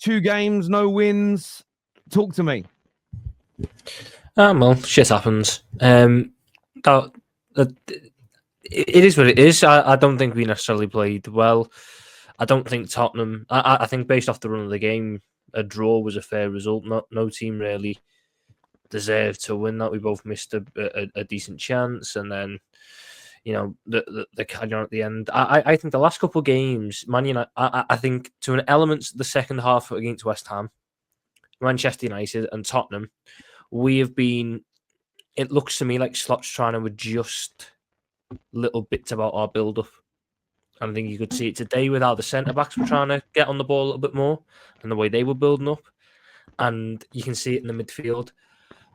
2 games, no wins. Talk to me. Well, shit happens. It is what it is. I don't think we necessarily played well. I don't think Tottenham. I think based off the run of the game, a draw was a fair result. No team really deserved to win that. We both missed a decent chance, and then the canyon at the end. I think the last couple of games, Man United. I think to an element the second half against West Ham, Manchester United, and Tottenham, we have been. It looks to me like Slot's trying to adjust little bits about our build-up. I think you could see it today with how the centre-backs were trying to get on the ball a little bit more and the way they were building up. And you can see it in the midfield.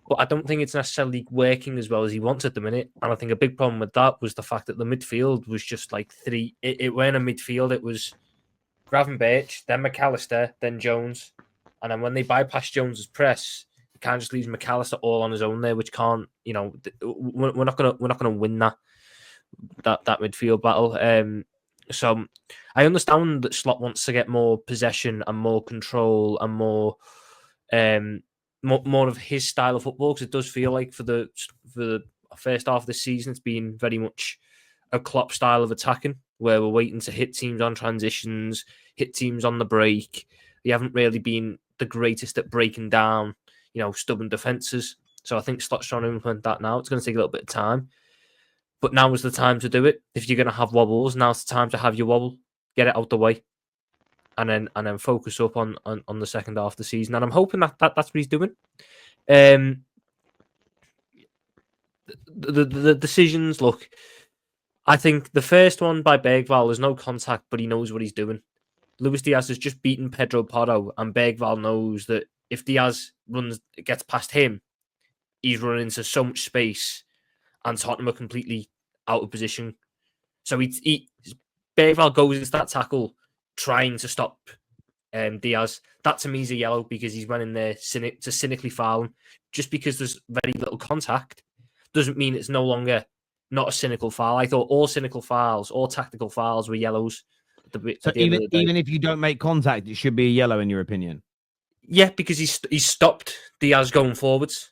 But I don't think it's necessarily working as well as he wants at the minute. And I think a big problem with that was the fact that the midfield was just like three. It weren't a midfield. It was Gravenberch, then McAllister, then Jones. And then when they bypass Jones's press, it kind of just leaves McAllister all on his own there, which can't, we're not gonna win that midfield battle. So I understand that Slot wants to get more possession and more control and more of his style of football, because it does feel like for the first half of the season it's been very much a Klopp style of attacking, where we're waiting to hit teams on transitions, hit teams on the break. We haven't really been the greatest at breaking down, stubborn defences. So I think Slot's trying to implement that now. It's going to take a little bit of time, but now is the time to do it. If you're going to have wobbles, now's the time to have your wobble, get it out the way, and then focus up on the second half of the season. And I'm hoping that's what he's doing. The decisions, look, I think the first one by Bergvall, there's no contact, but he knows what he's doing. Luis Diaz has just beaten Pedro Porro, and Bergvall knows that if Diaz gets past him, he's running into so much space, and Tottenham are completely out of position. So Bergvall goes into that tackle trying to stop Diaz. That to me is a yellow, because he's went in there to cynically foul him. Just because there's very little contact doesn't mean it's no longer not a cynical foul. I thought all cynical fouls, all tactical fouls were yellows. So even if you don't make contact, it should be a yellow in your opinion? Yeah, because he's stopped Diaz going forwards.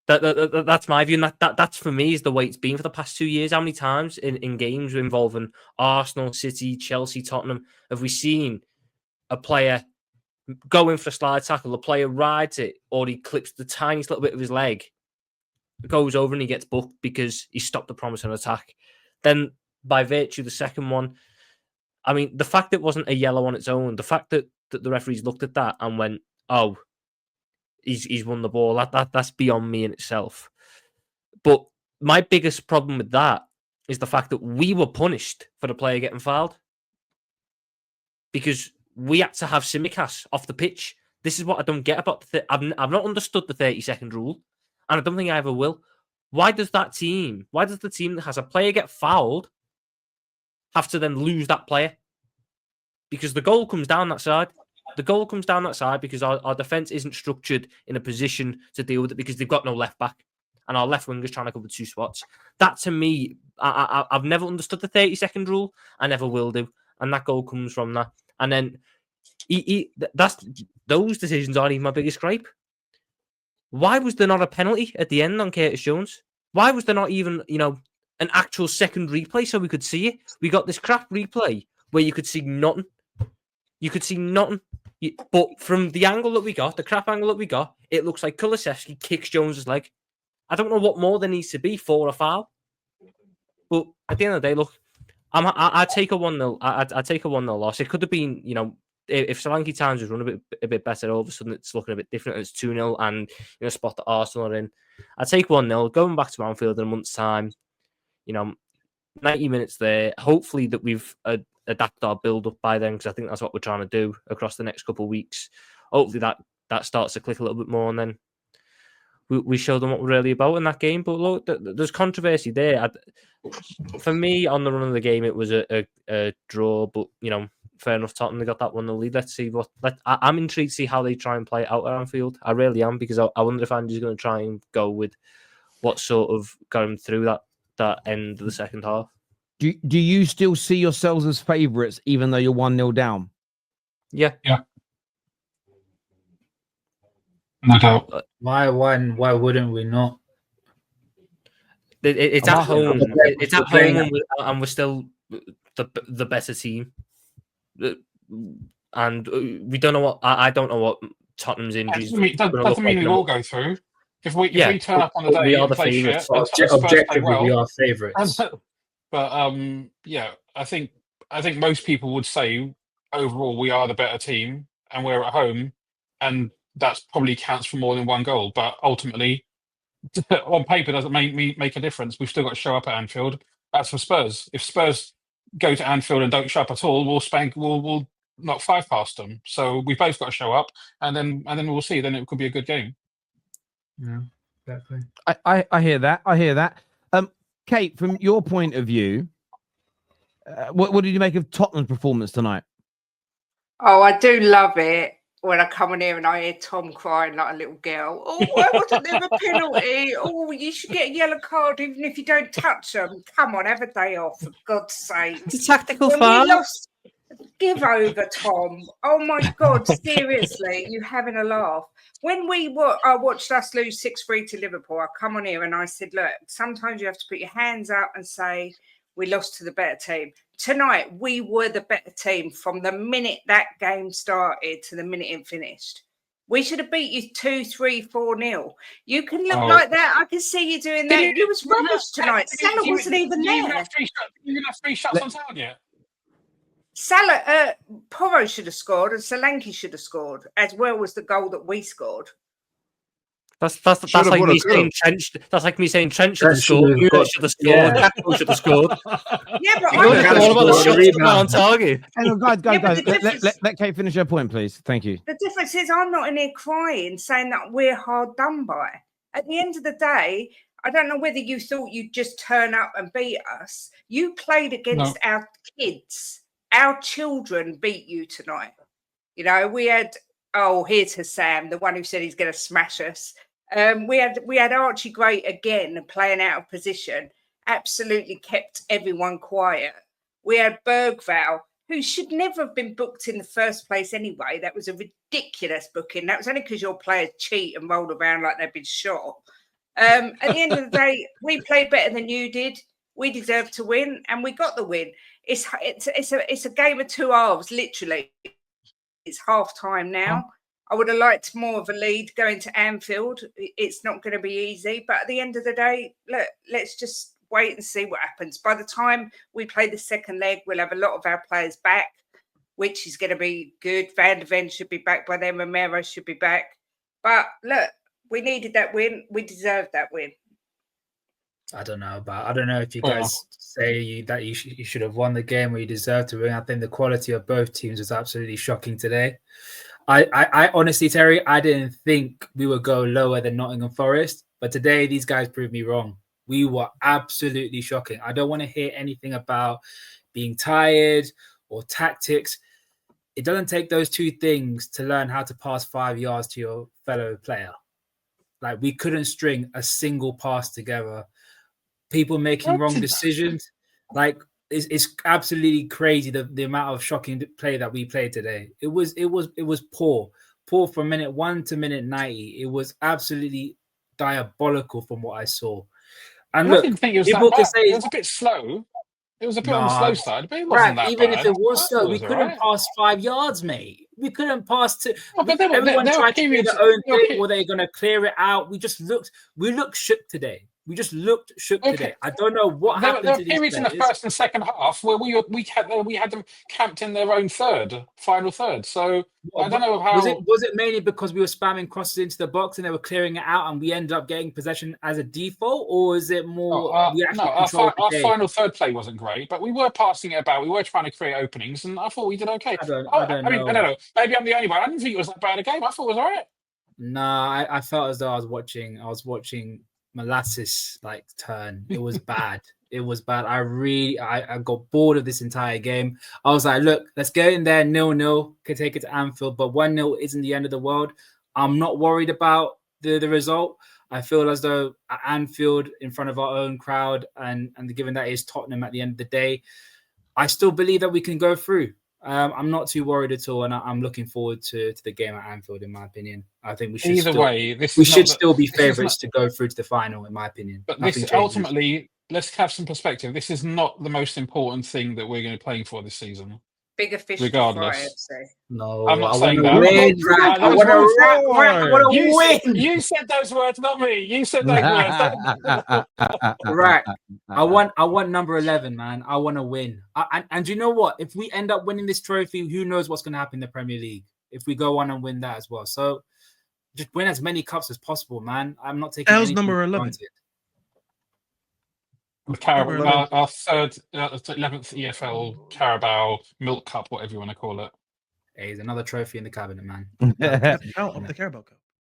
That's my view, and that's for me is the way it's been for the past 2 years. How many times in games involving Arsenal, City, Chelsea, Tottenham have we seen a player go in for a slide tackle, the player rides it, or he clips the tiniest little bit of his leg, goes over and he gets booked because he stopped the promising attack. Then by virtue of the second one, I mean, the fact that it wasn't a yellow on its own, the fact that the referees looked at that and went, oh, he's won the ball, that's beyond me in itself. But my biggest problem with that is the fact that we were punished for the player getting fouled, because we had to have Tsimikas off the pitch. This is what I don't get about I've not understood the 30-second rule, and I don't think I ever will. Why does the team that has a player get fouled have to then lose that player? Because the goal comes down that side. The goal comes down that side because our defence isn't structured in a position to deal with it, because they've got no left back, and our left wing is trying to cover 2 spots. That to me, I've never understood the 30-second rule. I never will do, and that goal comes from that. And then those decisions aren't even my biggest gripe. Why was there not a penalty at the end on Curtis Jones? Why was there not even an actual second replay so we could see it? We got this crap replay where you could see nothing. You could see nothing. But from the angle that we got, the crap angle that we got, it looks like Kulusevski kicks Jones's leg. I don't know what more there needs to be for a foul. But at the end of the day, look, I take a 1-0. I take a 1-0 loss. It could have been, if Solanke Times was run a bit better, all of a sudden it's looking a bit different. It's 2-0 and in a spot that Arsenal are in. I take 1-0, going back to Anfield in a month's time. 90 minutes there. Hopefully that we've adapt our build-up by then, because I think that's what we're trying to do across the next couple of weeks. Hopefully that starts to click a little bit more, and then we show them what we're really about in that game. But look, there's controversy there. For me, on the run of the game, it was a draw, but fair enough. Tottenham, they got that 1-0 lead. Let's see I'm intrigued to see how they try and play it out at Anfield. I really am, because I wonder if Andy's going to try and go with what sort of got him through that end of the second half. Do you still see yourselves as favourites, even though you're 1-0 down? Yeah. No doubt. Why wouldn't we not? It's I'm at not- home. It's at playing home, and we're still the better team. And we don't know what I don't know what Tottenham's injuries Doesn't mean we all go through. If we turn up on the but we day are and the play favourites. shit, and Spurs play Objectively, we well, are favourites. but yeah, I think most people would say overall we are the better team, and we're at home, and that probably counts for more than one goal. But ultimately, on paper, doesn't make a difference. We've still got to show up at Anfield. That's for Spurs. If Spurs go to Anfield and don't show up at all, we'll knock 5 past them. So we both got to show up, and then we'll see. Then it could be a good game. Yeah, exactly. I hear that. I hear that. Kate, from your point of view, what did you make of Tottenham's performance tonight? Oh, I do love it when I come in here and I hear Tom crying like a little girl. Oh, why wasn't there a penalty? Oh, you should get a yellow card even if you don't touch them. Come on, have a day off, for God's sake. It's a tactical When foul. we lost, give over, Tom. Oh my God, seriously, you having a laugh. When I watched us lose 6-3 to Liverpool, I come on here and I said, look, sometimes you have to put your hands up and say, we lost to the better team. Tonight, we were the better team from the minute that game started to the minute it finished. We should have beat you 2-3, 4-0. You can look like that. I can see you doing that. You was rubbish tonight. Salah wasn't even there. You didn't have 3 shots on target. Salah, Porro should have scored and Solanke should have scored, as well as the goal that we scored. That's like me saying Trent. That's like me saying Trent should have scored. Mueller should have scored. Gakpo should have scored. Yeah, but all about the shots on target. Hang on, guys. Let Kate finish her point, please. Thank you. The difference is I'm not in here crying, saying that we're hard done by. At the end of the day, I don't know whether you thought you'd just turn up and beat us. You played against our kids. Our children beat you tonight. You know, we had, here's Hassam, the one who said he's going to smash us. We had Archie Great again playing out of position, absolutely kept everyone quiet. We had Bergvall, who should never have been booked in the first place anyway. That was a ridiculous booking. That was only because your players cheat and roll around like they've been shot. At the end of the day, we played better than you did. We deserved to win, and we got the win. It's a game of 2 halves, literally. It's half time now. I would have liked more of a lead going to Anfield. It's not going to be easy, but at the end of the day, look, let's just wait and see what happens. By the time we play the second leg, we'll have a lot of our players back, which is going to be good. Van de Ven should be back by then. Romero should be back. But look, we needed that win. We deserved that win. I don't know if you guys say that you should have won the game or you deserve to win. I think the quality of both teams was absolutely shocking today. I honestly, Terry, I didn't think we would go lower than Nottingham Forest, but today these guys proved me wrong. We were absolutely shocking. I don't want to hear anything about being tired or tactics. It doesn't take those 2 things to learn how to pass 5 yards to your fellow player. Like, we couldn't string a single pass together. People making wrong decisions. Like, it's absolutely crazy the amount of shocking play that we played today. It was poor from minute 1 to minute 90. It was absolutely diabolical from what I saw. And look, I didn't think it was that bad. It was a bit slow. It was a bit on the slow side, but it wasn't that even bad. If it was slow, we couldn't pass 5 yards, mate. We couldn't pass to. But everyone tried to do their own thing. Were they going to clear it out? We looked shook today. We just looked shook today. I don't know what happened. There were periods in the first and second half where we had them camped in their own final third. So I don't know how. Was it mainly because we were spamming crosses into the box and they were clearing it out and we ended up getting possession as a default, or is it more? Our final third play wasn't great, but we were passing it about. We were trying to create openings, and I thought we did okay. I don't know. Maybe I'm the only one. I didn't think it was that bad a game. I thought it was all right. Nah, I felt as though I was watching molasses turn. It was bad. It was bad. I got bored of this entire game. I was like, look, let's get in there 0-0, can take it to Anfield, but 1-0 isn't the end of the world. I'm not worried about the result. I feel as though at Anfield, in front of our own crowd, and given that it is Tottenham at the end of the day, I still believe that we can go through. I'm not too worried at all, and I'm looking forward to the game at Anfield. In my opinion, I think we should Either way, this we is should not still be this is favourites not- to go through to the final. In my opinion, But nothing this changes. ultimately, let's have some perspective. This is not the most important thing that we're going to be playing for this season. Bigger fish Regardless. to fry, I'd say. No, I'm not I saying want that. to win, Rag. I Those want words- to win. You said those words, not me. You said those words. Right. I want number 11, man. I want to win. And you know what? If we end up winning this trophy, who knows what's going to happen in the Premier League if we go on and win that as well. So just win as many cups as possible, man. I'm not taking How's anything number for 11? granted. Carabao, our third, 11th EFL Carabao Milk Cup, whatever you want to call it. Hey, there's another trophy in the cabinet, man. Out of the Carabao Cup.